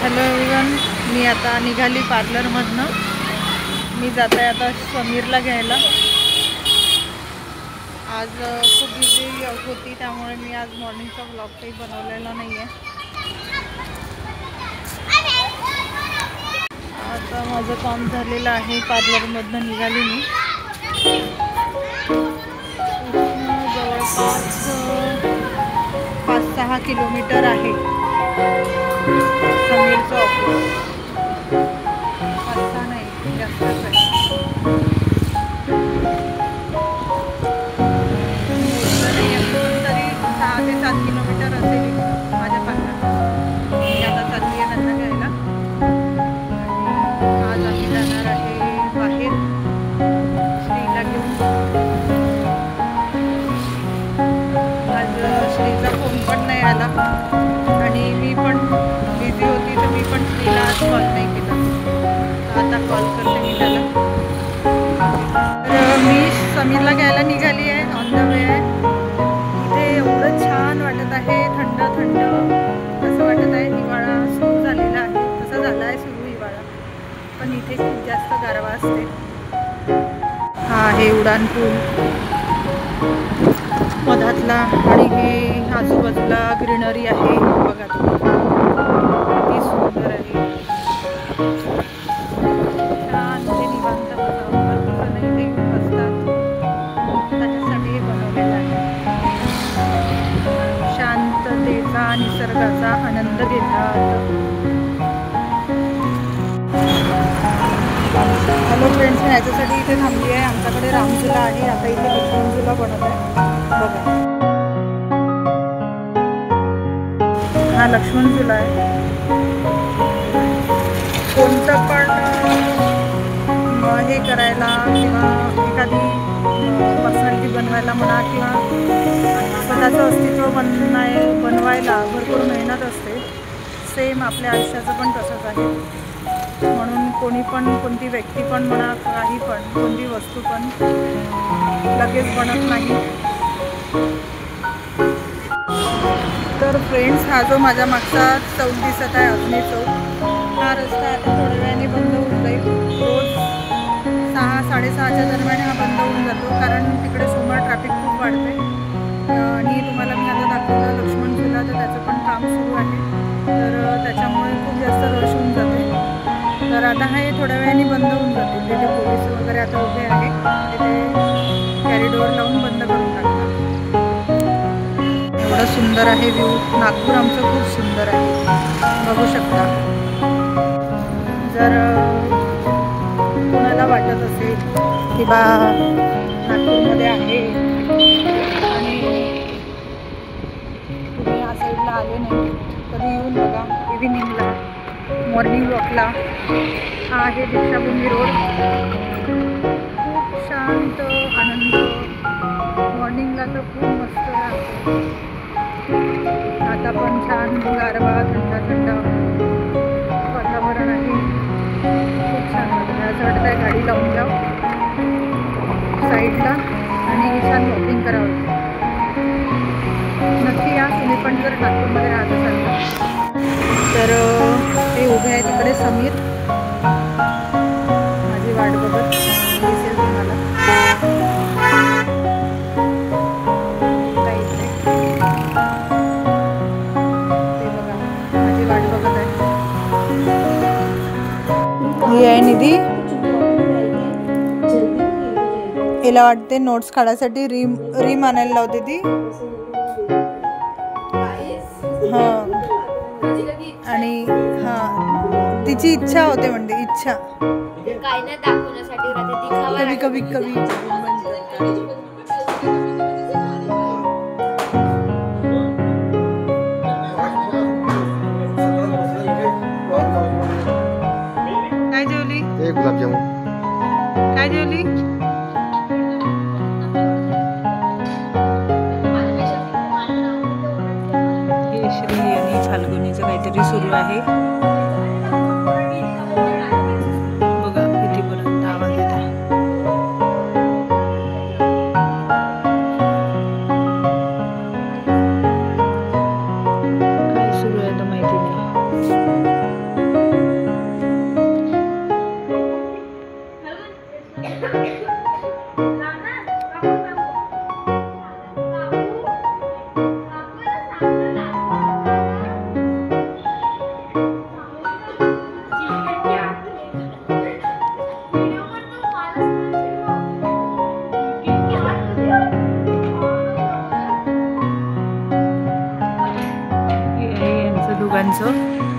Hello everyone, मी आता निघाली पार्लरमधनं. मी जात आहे आता समीरला घ्यायला. आज खूप बिझी होती त्यामुळे मी आज मॉर्निंगचा व्लॉग काही बनवलेला नाही आहे. आता माझं काम झालेलं आहे. पार्लरमधनं निघाली मी. जवळपास 5-6 किलोमीटर आहे समीरचं ऑफिस. 5-6 नाही, जास्तच आहे. तरी 6 ते 7 किलोमीटर असेल माझ्या पार्लर. मी आता चालली आहे त्यांना घ्यायला. आज आम्ही जाणार आहे बाहेर श्रीला घेऊन. आज श्रीचा फोन पण नाही आला आणि मी पण बिझी होती तर मी पण श्रीला आज कॉल नाही केला. आता कॉल करते मी त्याला. तर मी समीरला घ्यायला निघाली आहे. ऑन द वे आहे. इथे एवढं छान वाटत आहे, थंड थंड असं वाटत आहे. हिवाळा सुरू झालेला आहे, तसं झाला आहे सुरू हिवाळा, पण इथे खूप जास्त गारवा असते. हा आहे उडान पूल मधातला आणि हे आजूबाजूला ग्रीनरी आहे. बघा किती सुंदर आहे. छान म्हणजे निवांत बसावं इथे बसतात, त्याच्यासाठी हे बनवलेलं आहे. शांततेचा निसर्गाचा आनंद घेतात. हॅलो फ्रेंड्स, मी ह्याच्यासाठी इथे थांबली आहे. आमच्याकडे रामझुला आहे. आता इथे लक्ष्मणझुला बनत आहे. बघा, हा लक्ष्मणझुला आहे. कोणतं पण हे करायला किंवा एखादी पर्सनॅलिटी बनवायला म्हणा किंवा स्वतःचं अस्तित्व बनवायला भरपूर मेहनत असते. सेम आपल्या आयुष्याचं पण तसंच आहे. म्हणून कोणी पण, कोणती व्यक्ती पण म्हणा, काही पण, कोणती वस्तू पण लगेच बनत नाही. तर फ्रेंड्स, हा जो माझ्या मागचा चौक दिसत आहे, अजनी चौक, हा रस्ता आता थोड्या वेळाने बंद होऊन जाईल. रोज 6-6:30च्या दरम्यान हा बंद होऊन जातो, कारण तिकडे समोर ट्रॅफिक खूप वाढते. आणि तुम्हाला मी आता दाखवलं लक्ष्मणझुला, तर त्याचं पण काम सुरू आहे. तर त्याच्यामुळे खूप जास्त रश होऊन जाते. तर आता हे थोड्या वेळाने बंद होऊन जाते. तिथे पोलीस वगैरे आता उभे आहे. तिथे कॅरिडोर लावून बंद करून टाकतात. एवढं सुंदर आहे व्ह्यू. नागपूर आमचं खूप सुंदर आहे, बघू शकता. जर कोणाला वाटत असेल की बा नागपूरमध्ये आहे आणि तुम्ही या साईडला आले नाही, कधी येऊन बघा. इव्हिनिंगला, मॉर्निंग वॉकला. हा आहे दीक्षाभूमी रोड. खूप शांत आनंद. मॉर्निंगला तर खूप मस्त राहतो. आता पण छान गारवा, थंड थंड वातावरण आहे. खूप छान वाटतं. असं वाटतं आहे गाडी लावून जाऊ साईडला आणि छान वॉकिंग करावं. नक्की या तुम्ही पण जर नागपूरमध्ये राहत असाल तर. ते उभे आहे तिकडे समीर, माझी वाट बघत दिसेल तुम्हाला. ते बघा, माझी वाट बघत आहे. ही आहे निधी. हिला वाटते नोट्स काढायसाठी रिम आणायला लावते ती. हां, आणि हां, तिची इच्छा होते, म्हणते इच्छा काय ना दाखवण्यासाठी राहते. कभी कभी कभी काय जेवली? गुलाबजामुन. काय जेवली? हे श्री आणि फाल्गुनीचं काहीतरी सुरू आहे. बघा कितीपर्यंत आवाज येत आहे. काय सुरू आहे तर माहिती नाही.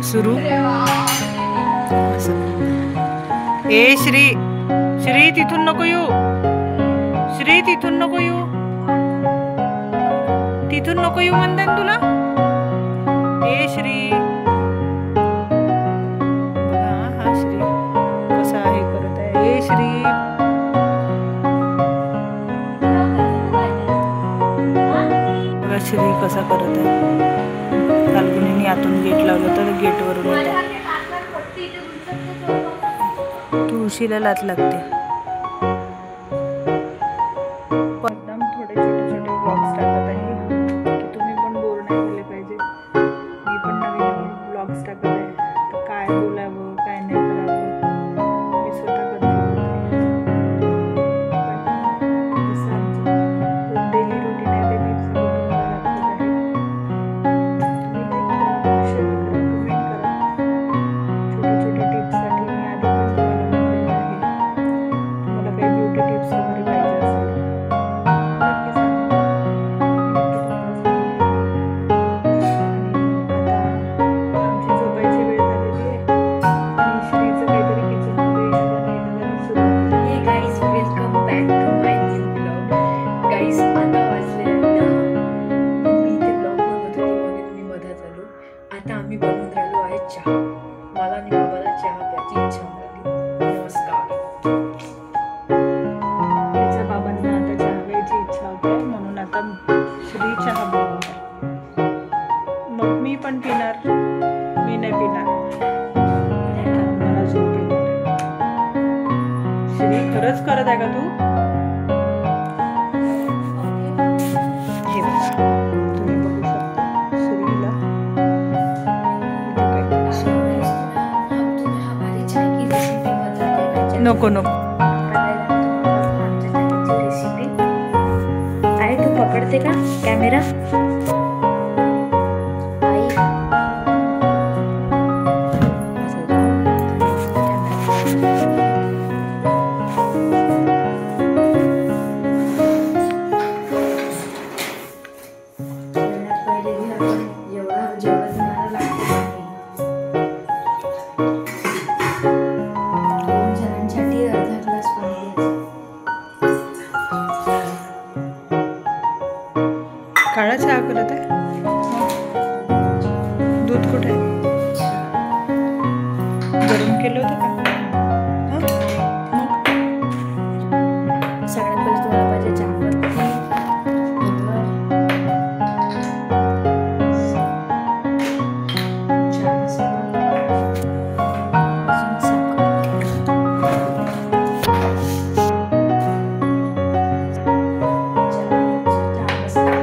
सुरू. ए श्री, श्री तिथून नको येऊ, श्री तिथून नको येऊ, तिथून नको येऊ म्हणते तुला. ए श्री, हा श्री कसा आहे करत आहे. ए श्री, बघा श्री कसा करत आहे. फाल्गुनीने आतून गेट लावलं तर गेटवरून येतात. तुळशीला लात लागते. एकदम थोडे छोटे छोटे ब्लॉग्स टाकत आहे की तुम्ही पण बोर नाही झाले पाहिजे. मी पण नवीन नवीन ब्लॉग्स टाकत आहे. तर काय बोलावं काय नाही करावं मी स्वतः कन्फ्युज होते. पण जसं आमचं डेली रुटीन आहे ते मी सगळं तुम्हाला दाखवत आहे. तुम्ही लाईक करा, शेअर करा, कमेंट करा. छोट्या छोट्या टिप्ससाठी मी आधी पण तुम्हाला बनवलेलं आहे. तुम्हाला काही ब्युटी टिप्स वगैरे पाहिजे असेल नक्की सांगा. मी नक्की तुम्हाला सांगेन. आणि आता आमची झोपायची वेळ झालेली आहे आणि श्रीचं काहीतरी किचनमध्ये बनवायला सुरू. Hey guys welcome back to my new blog. Guys आता वाजले मी ते ब्लॉग बनवत होते म्हणून मी मधात आलो. आता आम्ही बनवून राहिलो आहे चहा. मला आणि बाबाला चहा प्यायची इच्छा झाली. नमस्कार. तिच्या बाबांना आता चहा प्यायची इच्छा होते म्हणून आता श्री चहा बनवणार. मग मी पण पिणार. मी नाही पिणार, मला झोप येणार. श्री खरंच करत आहे का तू. हे बघा तुम्ही बघू शकता श्रीला इथे काहीतरी सुरू आहे. हमारी चाय की रेसिपी बताते हैं. नको नको. रेसिपी आई तू पकडते का कॅमेरा. काळा चहा करत आहे. दूध कुठे आहे. गरम केलं होतं का. सगळ्यात पहिले तुम्हाला पाहिजे चहापत्ती, चहा मसाला, अजून साखर, चहा मसाला.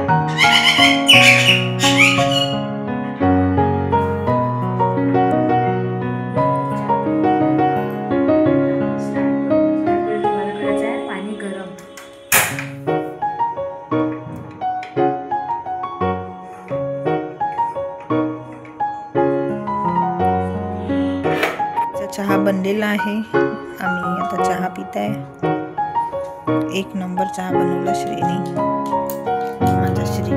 चहा बनलेला आहे. आम्ही आता चहा पित आहे. एक नंबर चहा बनवला श्रीने. माझा श्री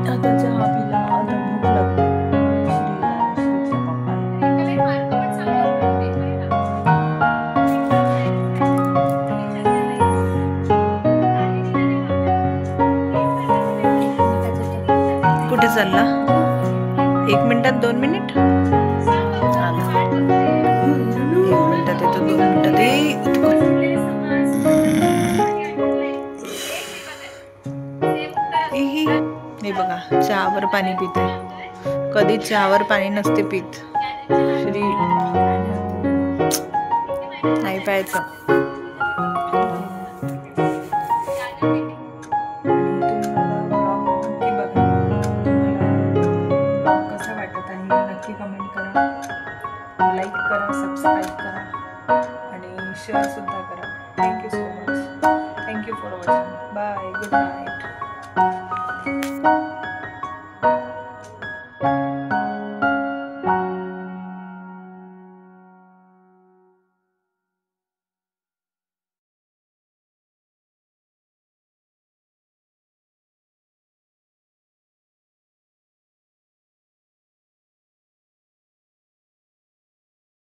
आता चहा पिला. आता भूक लागली श्रीला आणि श्रीच्या पप्पाला. कुठे चालला. 1 मिनिटात 2 मिनिट. 1 मिनिटात येतो 2 मिनिटात. हे बघा चहावर पाणी पित आहे. कधी चहावर पाणी नसते पित श्री. नाही प्यायचं. कमेंट करा, लाईक करा, सबस्क्राईब करा आणि शेअर सुद्धा करा. Thank you so much. Thank you for watching. Bye. Good night.